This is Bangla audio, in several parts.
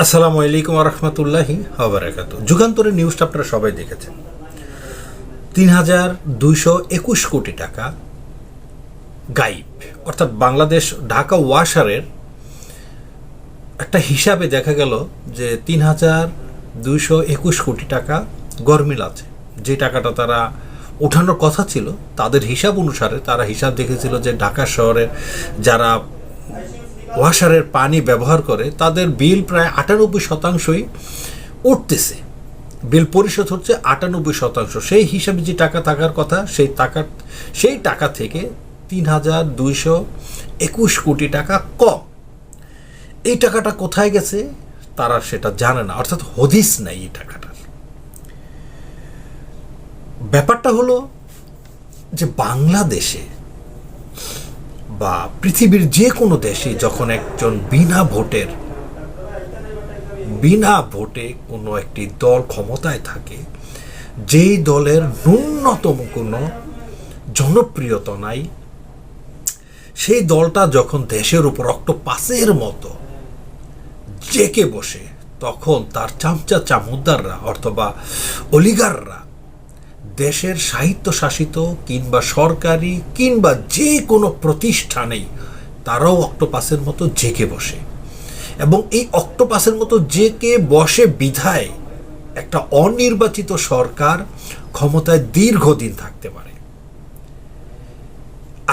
আসসালামু আলাইকুম রহমতুল্লাহি ওয়া যুগান্তরের নিউজটা আপনারা সবাই দেখেছেন। ৩,২২১ কোটি টাকা গায়েব, অর্থাৎ বাংলাদেশ ঢাকা ওয়াসারের একটা হিসাবে দেখা গেল যে ৩,২২১ কোটি টাকা গরমিল আছে। যে টাকাটা তারা ওঠানোর কথা ছিল, তাদের হিসাব অনুসারে তারা হিসাব দেখেছিল যে ঢাকা শহরের যারা ওয়াসারের পানি ব্যবহার করে তাদের বিল প্রায় ৯৮%ই উঠতেছে, বিল পরিশোধ হচ্ছে ৯৮%। সেই হিসাবে যে টাকা থাকার কথা সেই টাকা থেকে ৩,২২১ কোটি টাকা কম। এই টাকাটা কোথায় গেছে তারা সেটা জানে না, অর্থাৎ হদিস নাই এই টাকাটার। ব্যাপারটা হলো যে বাংলাদেশে বা পৃথিবীর যে কোনো দেশে যখন একজন বিনা ভোটে কোনো একটি দল ক্ষমতায় থাকে, যেই দলের ন্যূনতম কোনো জনপ্রিয়তা নাই, সেই দলটা যখন দেশের উপর অক্টোপাসের মতো জেকে বসে, তখন তার চামচা চামুদ্দাররা অথবা অলিগাররা দেশের স্বায়ত্তশাসিত কিংবা সরকারি কিংবা যে কোনো প্রতিষ্ঠানেই তারাও অক্টোপাসের মতো জেকে বসে, এবং এই অক্টোপাসের মতো জেকে বসে বিধায় একটা অনির্বাচিত সরকার ক্ষমতায় দীর্ঘদিন থাকতে পারে।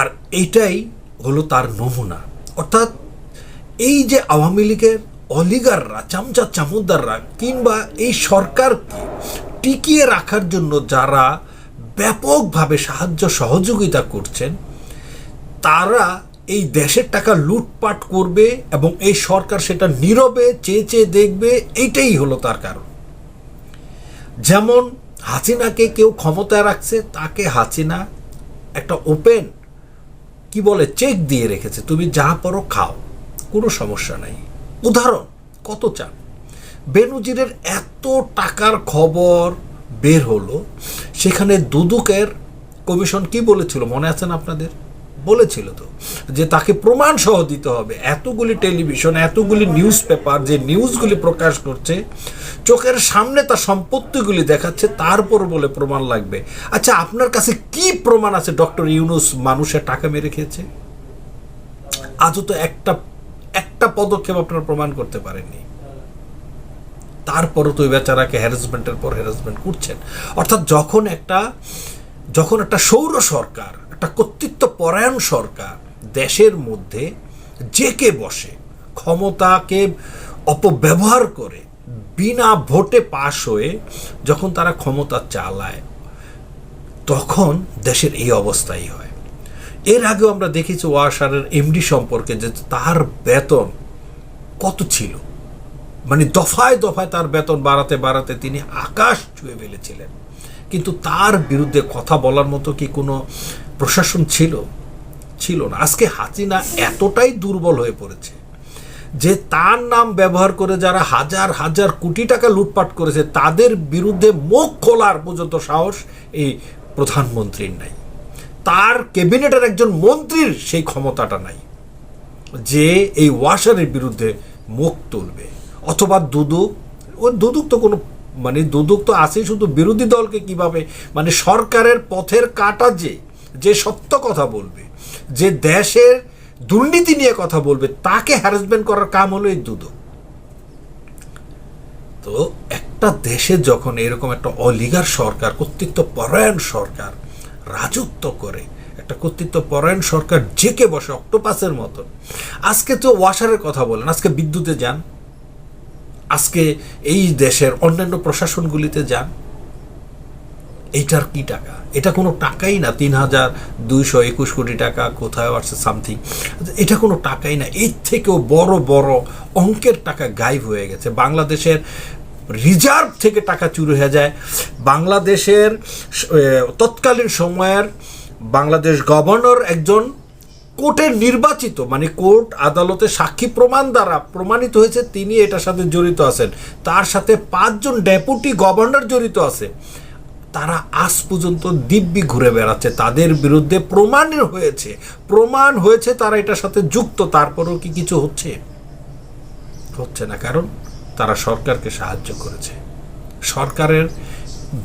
আর এইটাই হলো তার নমুনা। অর্থাৎ এই যে আওয়ামী লীগের অলিগাররা, চামচা চামুদ্দাররা কিংবা এই সরকারকে টিকিয়ে রাখার জন্য যারা ব্যাপকভাবে সাহায্য সহযোগিতা করছেন, তারা এই দেশের টাকা লুটপাট করবে এবং এই সরকার সেটা নীরবে চেয়ে চেয়ে দেখবে। এইটাই হলো তার কারণ। যেমন হাসিনাকে কেউ ক্ষমতায় রাখছে, তাকে হাসিনা একটা ওপেন চেক দিয়ে রেখেছে, তুমি যা পারো খাও, কোনো সমস্যা নাই। উদাহরণ কত চান? বেনজিরের এত টাকার খবর বের হলো, সেখানে দুদকের কমিশন কি বলেছিল মনে আছেন আপনাদের? বলেছিল তো যে তাকে প্রমাণ সহ দিতে হবে। এতগুলি টেলিভিশন, এতগুলি নিউজ পেপার যে নিউজগুলি প্রকাশ করছে, চোখের সামনে তার সম্পত্তিগুলি দেখাচ্ছে, তারপর বলে প্রমাণ লাগবে। আচ্ছা, আপনার কাছে কি প্রমাণ আছে ডক্টর ইউনূস মানুষের টাকা মেরে খেয়েছে? আজও তো একটা পদক্ষেপ আপনারা প্রমাণ করতে পারেননি। তারপরও তো ওই বেচারাকে হ্যারাসমেন্টের পর হ্যারাসমেন্ট করছেন। অর্থাৎ যখন একটা সৌর সরকার, একটা কর্তৃত্ব পরায়ণ সরকার দেশের মধ্যে জেকে বসে, ক্ষমতাকে অপব্যবহার করে, বিনা ভোটে পাশ হয়ে যখন তারা ক্ষমতা চালায়, তখন দেশের এই অবস্থাই হয়। এর আগেও আমরা দেখেছি ওয়াসারের এমডি সম্পর্কে যে তার বেতন কত ছিল, মানে দফায় দফায় তার বেতন বাড়াতে তিনি আকাশ ছুঁয়ে ফেলেছিলেন, কিন্তু তার বিরুদ্ধে কথা বলার মতো কি কোনো প্রশাসন ছিল না। আজকে হাসিনা এতটাই দুর্বল হয়ে পড়েছে যে তার নাম ব্যবহার করে যারা হাজার হাজার কোটি টাকা লুটপাট করেছে, তাদের বিরুদ্ধে মুখ খোলার পর্যন্ত সাহস এই প্রধানমন্ত্রীর নাই, তার ক্যাবিনেটের একজন মন্ত্রীর সেই ক্ষমতাটা নাই যে এই ওয়াসারের বিরুদ্ধে মুখ তুলবে। অথবা দুদক তো কোনো দুদক তো আছে শুধু বিরোধী দলকে কিভাবে সরকারের পথের কাটা যে সত্য কথা বলবে, যে দেশের দুর্নীতি নিয়ে কথা বলবে, তাকে হ্যারাসমেন্ট করার কাম হলো এই দুদক। তো একটা দেশে যখন এরকম একটা অলিগার সরকার, কর্তৃত্ব পরায়ণ সরকার রাজত্ব করে, একটা কর্তৃত্ব পরায়ণ সরকার জেকে বসে অক্টোপাসের মতন, আজকে তো ওয়াসারের কথা বলেন, আজকে বিদ্যুতে যান, আজকে এই দেশের অন্যান্য প্রশাসনগুলিতে যান, এইটার কি টাকা? এটা কোনো টাকাই না। ৩,২২১ কোটি টাকা কোথায় আসছে সামথিং, এটা কোনো টাকাই না। এর থেকেও বড় বড় অঙ্কের টাকা গায়েব হয়ে গেছে। বাংলাদেশের রিজার্ভ থেকে টাকা চুরি হয়ে যায়। বাংলাদেশের তৎকালীন সময়ের বাংলাদেশ গভর্নর একজন কোর্টের নির্বাচিত, কোর্ট আদালতে সাক্ষী প্রমাণ দ্বারা প্রমাণিত হয়েছে তিনি এটার সাথে জড়িত আছেন, তার সাথে ৫ জন ডেপুটি গভর্নর জড়িত আছে। তারা আজ পর্যন্ত দিব্যি ঘুরে বেড়াচ্ছে, তাদের বিরুদ্ধে প্রমাণ হয়েছে তারা এটার সাথে যুক্ত, তারপরেও কি কিছু হচ্ছে না। কারণ তারা সরকারকে সাহায্য করেছে, সরকারের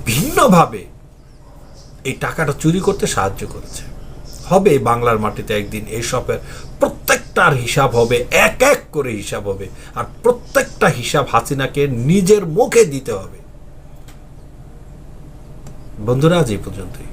ভিন্নভাবে এই টাকাটা চুরি করতে সাহায্য করেছে। হবে বাংলার মাটিতে একদিন এইসবের প্রত্যেকটার হিসাব হবে, এক এক করে হিসাব হবে, আর প্রত্যেকটা হিসাব হাসিনাকে নিজের মুখে দিতে হবে। বন্ধুরা, আজ এই পর্যন্তই।